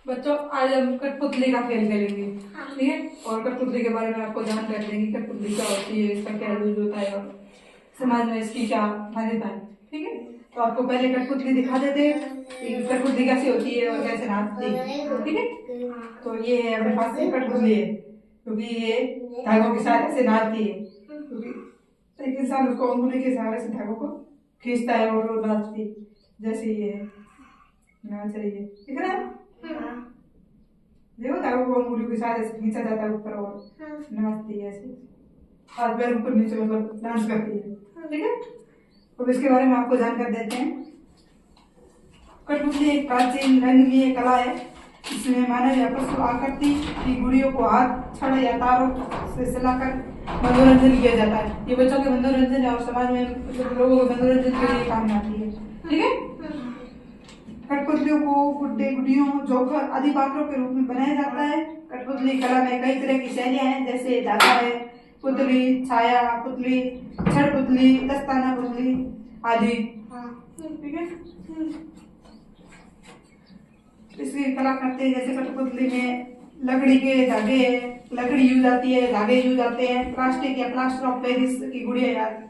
बच्चों आज हम कठपुतली का खेल खेलेंगे। ठीक है, और कठपुतली के बारे में आपको जानकारी देंगे। कठपुतली क्या होती है, इसका क्या यूज होता है और समाज में इसकी क्या मान्यता है। ठीक है, तो आपको पहले कठपुतली दिखा देते हैं कि कठपुतली कैसी होती है और कैसे नाचती है। ठीक है, तो ये है अपने पास एक कठपुतली है, क्योंकि ये धागों के साथ ऐसे नाचती है। क्योंकि एक इंसान उसको अंगुली के सहारे से धागों को खींचता है और वो नाचती जैसे ये नाच रही है। ठीक है ना, देखो धागों को अंगुली के सहारे से खींचा जाता है ऊपर और नाचती है ऐसे, हाथ पैर ऊपर नीचे मतलब डांस करती है। ठीक है, तो इसके बारे में आपको जानकारी देते हैं। कठपुतली एक प्राचीन रंगीय कला है। इसमें मानव या पशु आकृति की गुड़ियों को हाथ, छड़ या तारों से सिलाकर मनोरंजन किया जाता है। ये बच्चों के मनोरंजन और समाज में लोगों के मनोरंजन के लिए काम में आती है। ठीक है, कठपुतलियों को गुड्डे, गुड़ियों, जोकर आदि पात्रों के रूप में बनाया जाता है। कठपुतली कला में कई तरह की शैलियां हैं, जैसे धागा है, पुतली, छाया पुतली, छड़ पुतली, दस्ताना पुतली आदि। ठीक है, इसकी कला करते हैं। जैसे कठपुतली में लकड़ी के धागे, लकड़ी यूज आती है, धागे यूज आते हैं। प्लास्टिक या प्लास्टर ऑफ पेरिस की गुड़िया यार,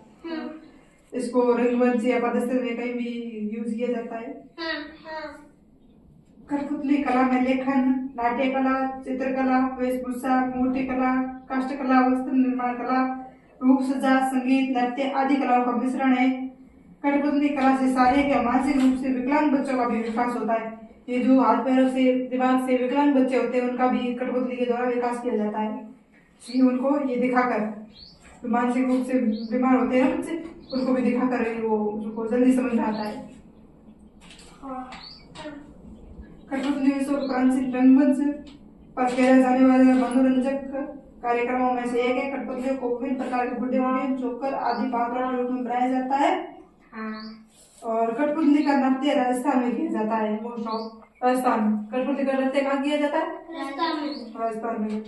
इसको रंगमंच या पदस्थल में कहीं भी यूज किया जाता है। कठपुतली कला में लेखन, नाट्य कला, चित्रकला, वेशभूषा, मूर्ति कला, काष्ठ कला, वस्त्र निर्माण कला, रूप सज्जा, संगीत, नृत्य आदि कलाओं का मिश्रण है। कठपुतली कला से शारीरिक या मानसिक रूप से विकलांग बच्चों का भी विकास होता है। ये जो हाथ पैरों से, दिमाग से विकलांग बच्चे होते हैं, उनका भी कठपुतली के द्वारा विकास किया जाता है। इसलिए उनको ये दिखाकर, तो मानसिक रूप से बीमार होते हैं ना बच्चे, उनको भी दिखाकर वो उनको जल्दी समझ में आता है। कठपुतली विश्व के प्राचीन रंगमंच पर खेले जाने वाले मनोरंजक कार्यक्रमों में से एक है। कठपुतलियों को विभिन्न प्रकार के गुड्डे, जोकर आदि पात्रों के रूप में बनाया जाता है। और कठपुतली का नृत्य राजस्थान में किया जाता है। राजस्थान कठपुतली का नृत्य कहाँ किया जाता है? राजस्थान में।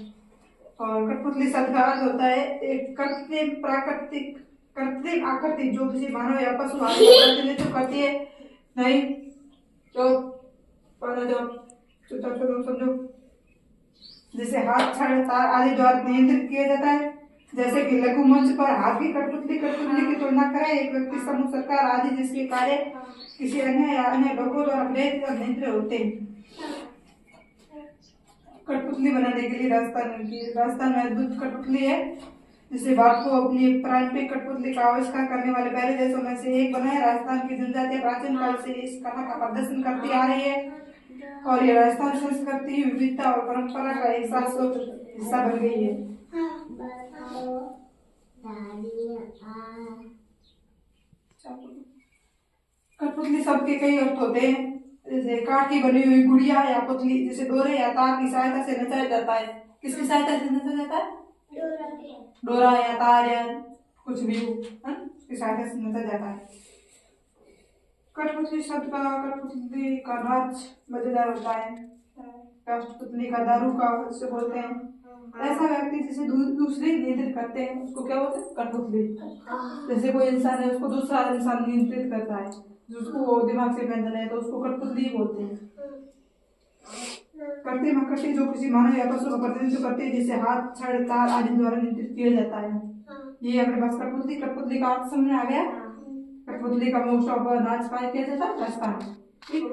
और कठपुतली शब्द का अर्थ होता है एक कृत्रिम कृत्रिम आकृति जो किसी मानव या पशु आदि का प्रतिनिधित्व करती है। नहीं जो समझो, जिसे हाथ, छड़, तार आदि द्वारा नियंत्रित किया जाता है। जैसे कि लघु मंच पर हाथ की कठपुतली की तुलना करें एक व्यक्ति, समूह, सरकार आदि जिसके कार्य किसी अन्य या अन्य लोगों द्वारा प्रेरित और नियंत्रित होते हैं। कठपुतली बनाने के लिए राजस्थान में अद्भुत कठपुतली है, जिसे भारत को अपनी पारंपरिक कठपुतली का आविष्कार करने वाले पहले देशों में से एक बना है। राजस्थान की जनजातियां प्राचीन काल से इस कला का प्रदर्शन करती आ रही है और ये राजस्थान संस्कृति, विविधता और परंपरा का एक शाश्वत हिस्सा बन गई है। कठपुतली शब्द के कई अर्थ होते हैं। जैसे काठ की बनी हुई गुड़िया या पुतली, जिसे डोरे या तार की सहायता से नचाया जाता है। किसकी सहायता से नचाया जाता है? डोरा या तार या कुछ भी उसकी सहायता से नचाया जाता है। कठपुतली शब्द का, कठपुतली का नाच मजेदार होता है। कठपुतली का दारू का उससे बोलते हैं। ऐसा व्यक्ति जिसे दूसरे नियंत्रित करते हैं उसको क्या बोलते हैं? कठपुतली। जैसे कोई इंसान है, उसको दूसरा इंसान नियंत्रित करता है, जिसको दिमाग से बंधन है, तो उसको कठपुतली बोलते हैं। कृत्रिम आकृति जो किसी मानव या पशु का प्रतिनिधित्व करती है, जिसे हाथ, छड़, तार आदि द्वारा नियंत्रित किया जाता है। ये अपने पास कठपुतली का अर्थ समझ में आ गया। कठपुतली का मोस्ट ऑफ नाच कहाँ किया जाता है? राजस्थान। ठीक,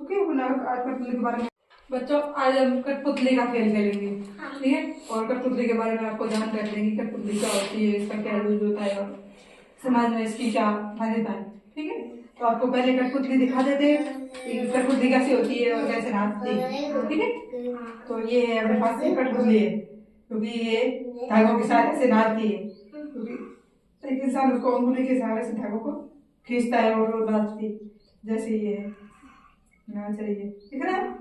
ओके। कठपुतली के बारे में बच्चों आज हम कठपुतली का खेल खेलेंगे। ठीक है, और कठपुतली के बारे में आपको जानकारी देंगे। कठपुतली क्या होती है, इसका क्या यूज होता है और समाज में इसकी क्या मान्यता है। ठीक है, तो आपको पहले कठपुतली दिखा देते हैं कि कठपुतली कैसी होती है और कैसे नाचती है। ठीक है, तो ये है अपने पास एक कठपुतली है, क्योंकि ये धागों के साथ ऐसे नाचती है। क्योंकि एक इंसान उसको अंगुली के सहारे से धागों को खींचता है और वो नाचती जैसे ये नाच रही है। ठीक है ना,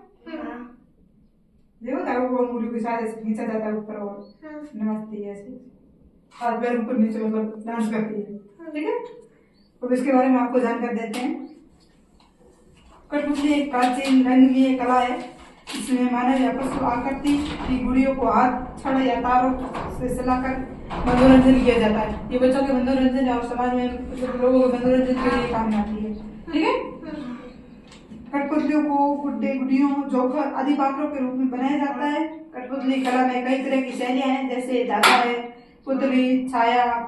देखो धागों को अंगुली के सहारे से खींचा जाता है ऊपर और नाचती है ऐसे, हाथ पैर ऊपर नीचे मतलब डांस करती है। ठीक है, तो इसके बारे में आपको जानकारी देते हैं। कठपुतली एक प्राचीन रंगीय कला है। इसमें मानव या पशु आकृति की गुड़ियों को हाथ, छड़ या तारों से सिलाकर मनोरंजन किया जाता है। ये बच्चों के मनोरंजन और समाज में लोगों के मनोरंजन के लिए काम में आती है। ठीक है, कठपुतलियों को गुड्डे गुडियों जोकर आदि पात्रों के रूप में बनाया जाता है। कठपुतली कला में कई तरह की शैलियां हैं, जैसे धागा है, पुतली, छाया,